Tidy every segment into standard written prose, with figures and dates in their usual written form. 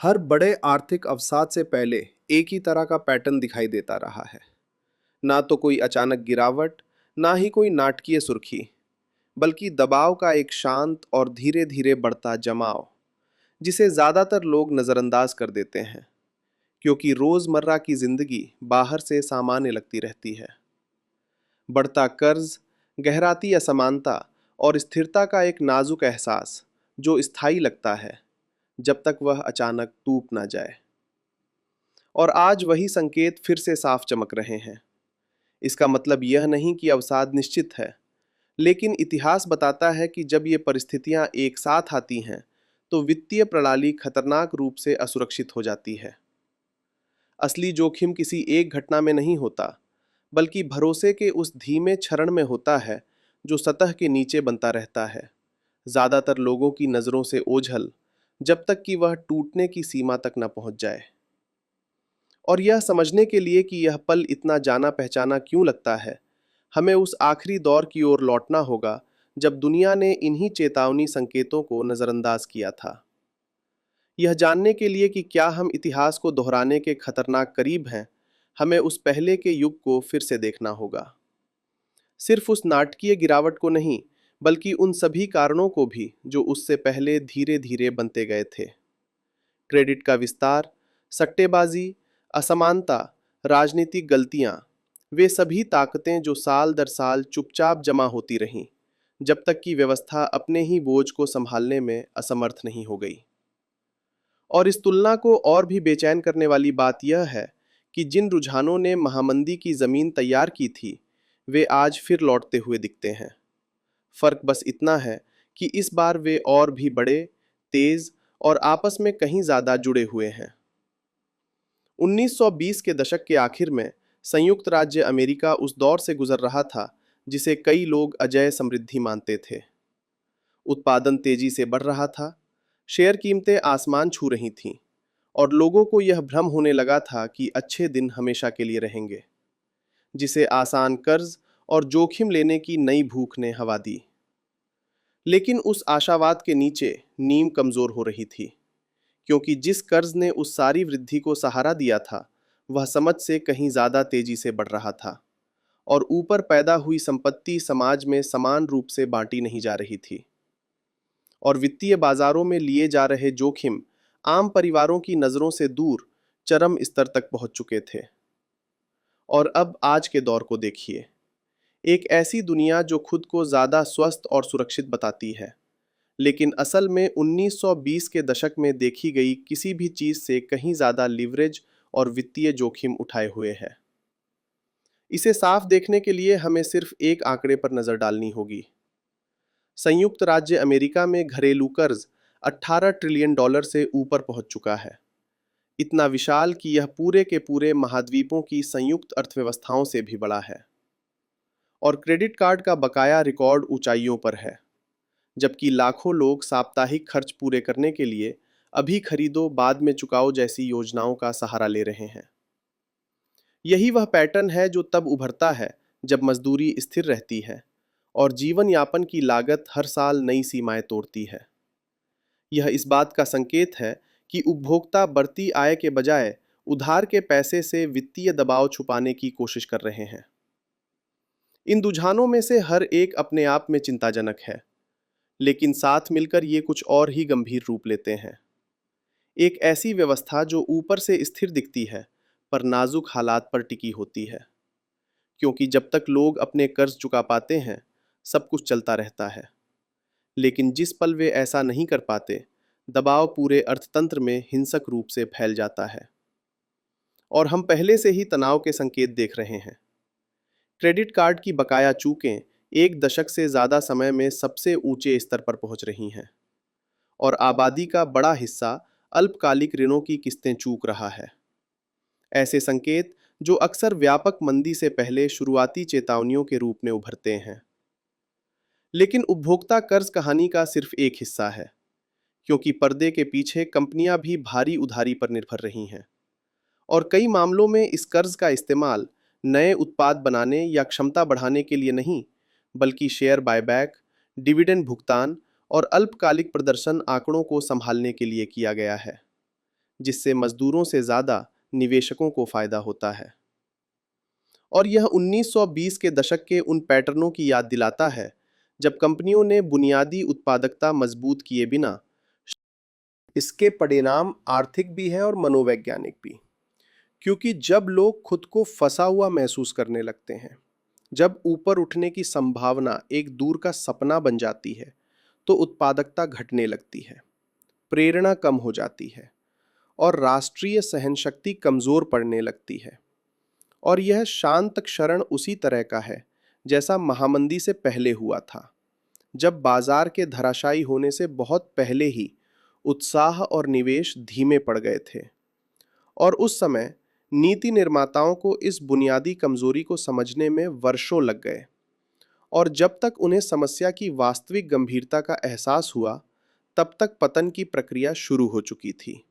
हर बड़े आर्थिक अवसाद से पहले एक ही तरह का पैटर्न दिखाई देता रहा है। ना तो कोई अचानक गिरावट, ना ही कोई नाटकीय सुर्खी, बल्कि दबाव का एक शांत और धीरे धीरे बढ़ता जमाव, जिसे ज्यादातर लोग नजरअंदाज कर देते हैं क्योंकि रोजमर्रा की जिंदगी बाहर से सामान्य लगती रहती है। बढ़ता कर्ज, गहराती असमानता और स्थिरता का एक नाजुक एहसास जो स्थायी लगता है जब तक वह अचानक टूट ना जाए। और आज वही संकेत फिर से साफ चमक रहे हैं। इसका मतलब यह नहीं कि अवसाद निश्चित है, लेकिन इतिहास बताता है कि जब ये परिस्थितियां एक साथ आती हैं तो वित्तीय प्रणाली खतरनाक रूप से असुरक्षित हो जाती है। असली जोखिम किसी एक घटना में नहीं होता, बल्कि भरोसे के उस धीमे क्षरण में होता है जो सतह के नीचे बनता रहता है, ज्यादातर लोगों की नजरों से ओझल, जब तक कि वह टूटने की सीमा तक न पहुंच जाए। और यह समझने के लिए कि यह पल इतना जाना पहचाना क्यों लगता है, हमें उस आखिरी दौर की ओर लौटना होगा जब दुनिया ने इन्हीं चेतावनी संकेतों को नजरअंदाज किया था। यह जानने के लिए कि क्या हम इतिहास को दोहराने के खतरनाक करीब हैं, हमें उस पहले के युग को फिर से देखना होगा। सिर्फ उस नाटकीय गिरावट को नहीं, बल्कि उन सभी कारणों को भी जो उससे पहले धीरे धीरे बनते गए थे। क्रेडिट का विस्तार, सट्टेबाजी, असमानता, राजनीतिक गलतियां, वे सभी ताकतें जो साल दर साल चुपचाप जमा होती रहीं, जब तक कि व्यवस्था अपने ही बोझ को संभालने में असमर्थ नहीं हो गई। और इस तुलना को और भी बेचैन करने वाली बात यह है कि जिन रुझानों ने महामंदी की जमीन तैयार की थी, वे आज फिर लौटते हुए दिखते हैं। फर्क बस इतना है कि इस बार वे और भी बड़े, तेज और आपस में कहीं ज्यादा जुड़े हुए हैं। 1920 के दशक के आखिर में संयुक्त राज्य अमेरिका उस दौर से गुजर रहा था जिसे कई लोग अजेय समृद्धि मानते थे। उत्पादन तेजी से बढ़ रहा था, शेयर कीमतें आसमान छू रही थीं, और लोगों को यह भ्रम होने लगा था कि अच्छे दिन हमेशा के लिए रहेंगे, जिसे आसान कर्ज और जोखिम लेने की नई भूख ने हवा दी। लेकिन उस आशावाद के नीचे नींव कमजोर हो रही थी, क्योंकि जिस कर्ज ने उस सारी वृद्धि को सहारा दिया था, वह समझ से कहीं ज्यादा तेजी से बढ़ रहा था, और ऊपर पैदा हुई संपत्ति समाज में समान रूप से बांटी नहीं जा रही थी। और वित्तीय बाजारों में लिए जा रहे जोखिम आम परिवारों की नजरों से दूर चरम स्तर तक पहुंच चुके थे। और अब आज के दौर को देखिए, एक ऐसी दुनिया जो खुद को ज्यादा स्वस्थ और सुरक्षित बताती है, लेकिन असल में 1920 के दशक में देखी गई किसी भी चीज से कहीं ज्यादा लिवरेज और वित्तीय जोखिम उठाए हुए है। इसे साफ देखने के लिए हमें सिर्फ एक आंकड़े पर नजर डालनी होगी। संयुक्त राज्य अमेरिका में घरेलू कर्ज 18 ट्रिलियन डॉलर से ऊपर पहुंच चुका है, इतना विशाल कि यह पूरे के पूरे महाद्वीपों की संयुक्त अर्थव्यवस्थाओं से भी बड़ा है। और क्रेडिट कार्ड का बकाया रिकॉर्ड ऊंचाइयों पर है, जबकि लाखों लोग साप्ताहिक खर्च पूरे करने के लिए अभी खरीदो बाद में चुकाओ जैसी योजनाओं का सहारा ले रहे हैं। यही वह पैटर्न है जो तब उभरता है जब मजदूरी स्थिर रहती है और जीवन यापन की लागत हर साल नई सीमाएं तोड़ती है। यह इस बात का संकेत है कि उपभोक्ता बढ़ती आय के बजाय उधार के पैसे से वित्तीय दबाव छुपाने की कोशिश कर रहे हैं। इन रुझानों में से हर एक अपने आप में चिंताजनक है, लेकिन साथ मिलकर ये कुछ और ही गंभीर रूप लेते हैं। एक ऐसी व्यवस्था जो ऊपर से स्थिर दिखती है पर नाजुक हालात पर टिकी होती है, क्योंकि जब तक लोग अपने कर्ज चुका पाते हैं, सब कुछ चलता रहता है। लेकिन जिस पल वे ऐसा नहीं कर पाते, दबाव पूरे अर्थतंत्र में हिंसक रूप से फैल जाता है। और हम पहले से ही तनाव के संकेत देख रहे हैं। क्रेडिट कार्ड की बकाया चूकें एक दशक से ज्यादा समय में सबसे ऊंचे स्तर पर पहुंच रही हैं, और आबादी का बड़ा हिस्सा अल्पकालिक ऋणों की किस्तें चूक रहा है। ऐसे संकेत जो अक्सर व्यापक मंदी से पहले शुरुआती चेतावनियों के रूप में उभरते हैं। लेकिन उपभोक्ता कर्ज कहानी का सिर्फ एक हिस्सा है, क्योंकि पर्दे के पीछे कंपनियां भी भारी उधारी पर निर्भर रही हैं, और कई मामलों में इस कर्ज का इस्तेमाल नए उत्पाद बनाने या क्षमता बढ़ाने के लिए नहीं, बल्कि शेयर बायबैक, डिविडेंड भुगतान और अल्पकालिक प्रदर्शन आंकड़ों को संभालने के लिए किया गया है, जिससे मजदूरों से ज्यादा निवेशकों को फायदा होता है। और यह 1920 के दशक के उन पैटर्नों की याद दिलाता है जब कंपनियों ने बुनियादी उत्पादकता मजबूत किए बिना। इसके परिणाम आर्थिक भी है और मनोवैज्ञानिक भी, क्योंकि जब लोग खुद को फंसा हुआ महसूस करने लगते हैं, जब ऊपर उठने की संभावना एक दूर का सपना बन जाती है, तो उत्पादकता घटने लगती है, प्रेरणा कम हो जाती है और राष्ट्रीय सहनशक्ति कमजोर पड़ने लगती है। और यह शांत क्षरण उसी तरह का है जैसा महामंदी से पहले हुआ था, जब बाजार के धराशायी होने से बहुत पहले ही उत्साह और निवेश धीमे पड़ गए थे। और उस समय नीति निर्माताओं को इस बुनियादी कमजोरी को समझने में वर्षों लग गए, और जब तक उन्हें समस्या की वास्तविक गंभीरता का एहसास हुआ, तब तक पतन की प्रक्रिया शुरू हो चुकी थी।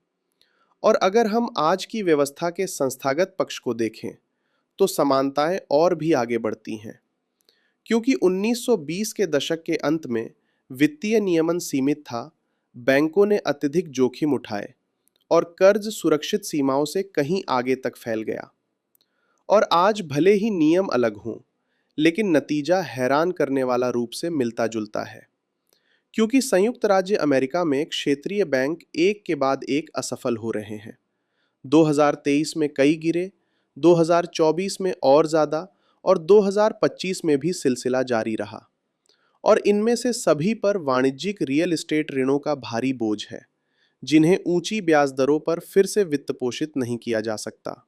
और अगर हम आज की व्यवस्था के संस्थागत पक्ष को देखें, तो समानताएं और भी आगे बढ़ती हैं, क्योंकि 1920 के दशक के अंत में वित्तीय नियमन सीमित था, बैंकों ने अत्यधिक जोखिम उठाए और कर्ज सुरक्षित सीमाओं से कहीं आगे तक फैल गया। और आज भले ही नियम अलग हों, लेकिन नतीजा हैरान करने वाला रूप से मिलता जुलता है, क्योंकि संयुक्त राज्य अमेरिका में क्षेत्रीय बैंक एक के बाद एक असफल हो रहे हैं। 2023 में कई गिरे, 2024 में और ज्यादा, और 2025 में भी सिलसिला जारी रहा। और इनमें से सभी पर वाणिज्यिक रियल एस्टेट ऋणों का भारी बोझ है, जिन्हें ऊंची ब्याज दरों पर फिर से वित्त पोषित नहीं किया जा सकता।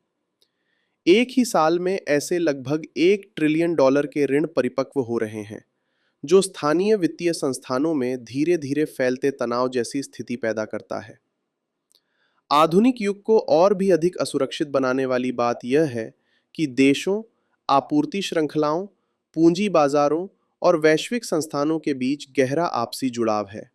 एक ही साल में ऐसे लगभग $1 ट्रिलियन के ऋण परिपक्व हो रहे हैं, जो स्थानीय वित्तीय संस्थानों में धीरे धीरे फैलते तनाव जैसी स्थिति पैदा करता है। आधुनिक युग को और भी अधिक असुरक्षित बनाने वाली बात यह है कि देशों, आपूर्ति श्रृंखलाओं, पूंजी बाजारों और वैश्विक संस्थानों के बीच गहरा आपसी जुड़ाव है।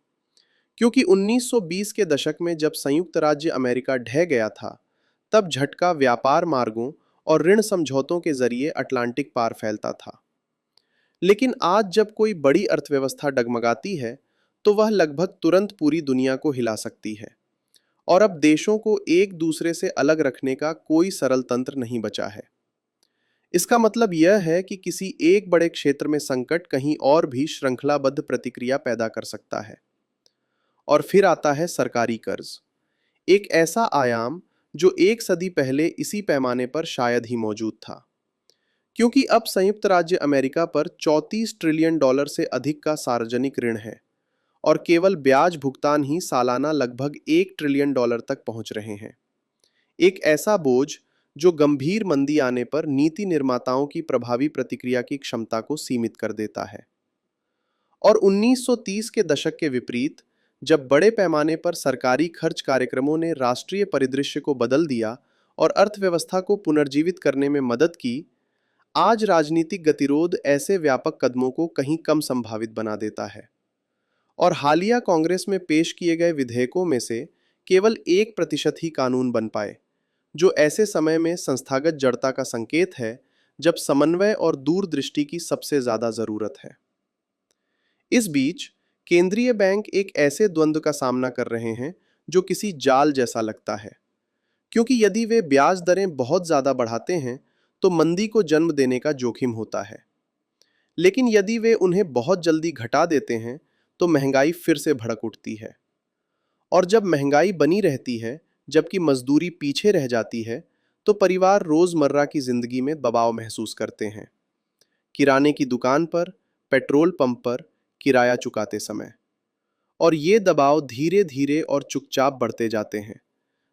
क्योंकि 1920 के दशक में जब संयुक्त राज्य अमेरिका ढह गया था, तब झटका व्यापार मार्गों और ऋण समझौतों के जरिए अटलांटिक पार फैलता था। लेकिन आज जब कोई बड़ी अर्थव्यवस्था डगमगाती है, तो वह लगभग तुरंत पूरी दुनिया को हिला सकती है। और अब देशों को एक दूसरे से अलग रखने का कोई सरल तंत्र नहीं बचा है। इसका मतलब यह है कि किसी एक बड़े क्षेत्र में संकट कहीं और भी श्रृंखलाबद्ध प्रतिक्रिया पैदा कर सकता है। और फिर आता है सरकारी कर्ज, एक ऐसा आयाम जो एक सदी पहले इसी पैमाने पर शायद ही मौजूद था। क्योंकि अब संयुक्त राज्य अमेरिका पर $34 ट्रिलियन से अधिक का सार्वजनिक ऋण है, और केवल ब्याज भुगतान ही सालाना लगभग $1 ट्रिलियन तक पहुंच रहे हैं। एक ऐसा बोझ जो गंभीर मंदी आने पर नीति निर्माताओं की प्रभावी प्रतिक्रिया की क्षमता को सीमित कर देता है। और 1930 के दशक के विपरीत, जब बड़े पैमाने पर सरकारी खर्च कार्यक्रमों ने राष्ट्रीय परिदृश्य को बदल दिया और अर्थव्यवस्था को पुनर्जीवित करने में मदद की, आज राजनीतिक गतिरोध ऐसे व्यापक कदमों को कहीं कम संभावित बना देता है। और हालिया कांग्रेस में पेश किए गए विधेयकों में से केवल 1% ही कानून बन पाए, जो ऐसे समय में संस्थागत जड़ता का संकेत है जब समन्वय और दूरदृष्टि की सबसे ज्यादा जरूरत है। इस बीच केंद्रीय बैंक एक ऐसे द्वंद्व का सामना कर रहे हैं जो किसी जाल जैसा लगता है, क्योंकि यदि वे ब्याज दरें बहुत ज्यादा बढ़ाते हैं, तो मंदी को जन्म देने का जोखिम होता है। लेकिन यदि वे उन्हें बहुत जल्दी घटा देते हैं, तो महंगाई फिर से भड़क उठती है। और जब महंगाई बनी रहती है जबकि मजदूरी पीछे रह जाती है, तो परिवार रोजमर्रा की जिंदगी में दबाव महसूस करते हैं। किराने की दुकान पर, पेट्रोल पंप पर, किराया चुकाते समय। और ये दबाव धीरे धीरे और चुपचाप बढ़ते जाते हैं,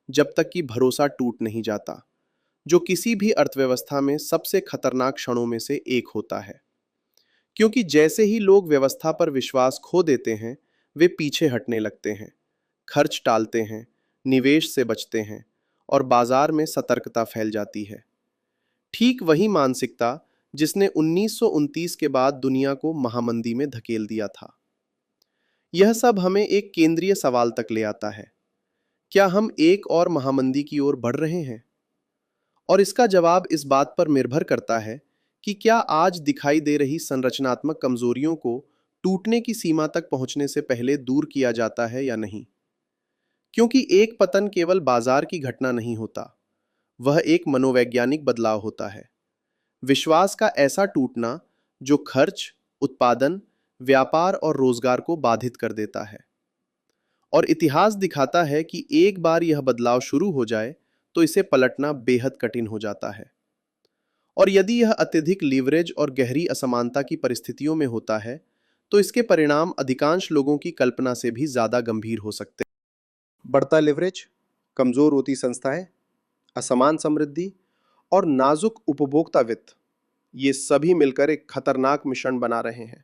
जब तक कि भरोसा टूट नहीं जाता, जो किसी भी अर्थव्यवस्था में सबसे खतरनाक क्षणों में से एक होता है। क्योंकि जैसे ही लोग व्यवस्था पर विश्वास खो देते हैं, वे पीछे हटने लगते हैं, खर्च टालते हैं, निवेश से बचते हैं, और बाजार में सतर्कता फैल जाती है। ठीक वही मानसिकता जिसने 1929 के बाद दुनिया को महामंदी में धकेल दिया था। यह सब हमें एक केंद्रीय सवाल तक ले आता है, क्या हम एक और महामंदी की ओर बढ़ रहे हैं? और इसका जवाब इस बात पर निर्भर करता है कि क्या आज दिखाई दे रही संरचनात्मक कमजोरियों को टूटने की सीमा तक पहुंचने से पहले दूर किया जाता है या नहीं। क्योंकि एक पतन केवल बाजार की घटना नहीं होता, वह एक मनोवैज्ञानिक बदलाव होता है। विश्वास का ऐसा टूटना जो खर्च, उत्पादन, व्यापार और रोजगार को बाधित कर देता है। और इतिहास दिखाता है कि एक बार यह बदलाव शुरू हो जाए तो इसे पलटना बेहद कठिन हो जाता है। और यदि यह अत्यधिक लीवरेज और गहरी असमानता की परिस्थितियों में होता है, तो इसके परिणाम अधिकांश लोगों की कल्पना से भी ज्यादा गंभीर हो सकते हैं। बढ़ता लिवरेज, कमजोर होती संस्थाएं, असमान समृद्धि और नाजुक उपभोक्ता वित्त, ये सभी मिलकर एक खतरनाक मिश्रण बना रहे हैं।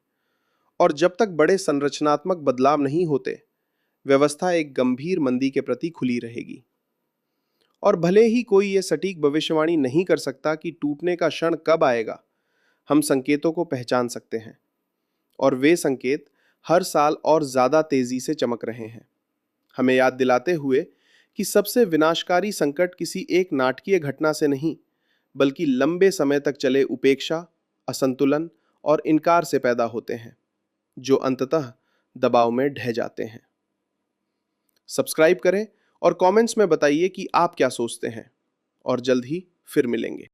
और जब तक बड़े संरचनात्मक बदलाव नहीं होते, व्यवस्था एक गंभीर मंदी के प्रति खुली रहेगी। और भले ही कोई ये सटीक भविष्यवाणी नहीं कर सकता कि टूटने का क्षण कब आएगा, हम संकेतों को पहचान सकते हैं। और वे संकेत हर साल और ज्यादा तेजी से चमक रहे हैं, हमें याद दिलाते हुए कि सबसे विनाशकारी संकट किसी एक नाटकीय घटना से नहीं, बल्कि लंबे समय तक चले उपेक्षा, असंतुलन और इनकार से पैदा होते हैं, जो अंततः दबाव में ढह जाते हैं। सब्सक्राइब करें और कमेंट्स में बताइए कि आप क्या सोचते हैं, और जल्द ही फिर मिलेंगे।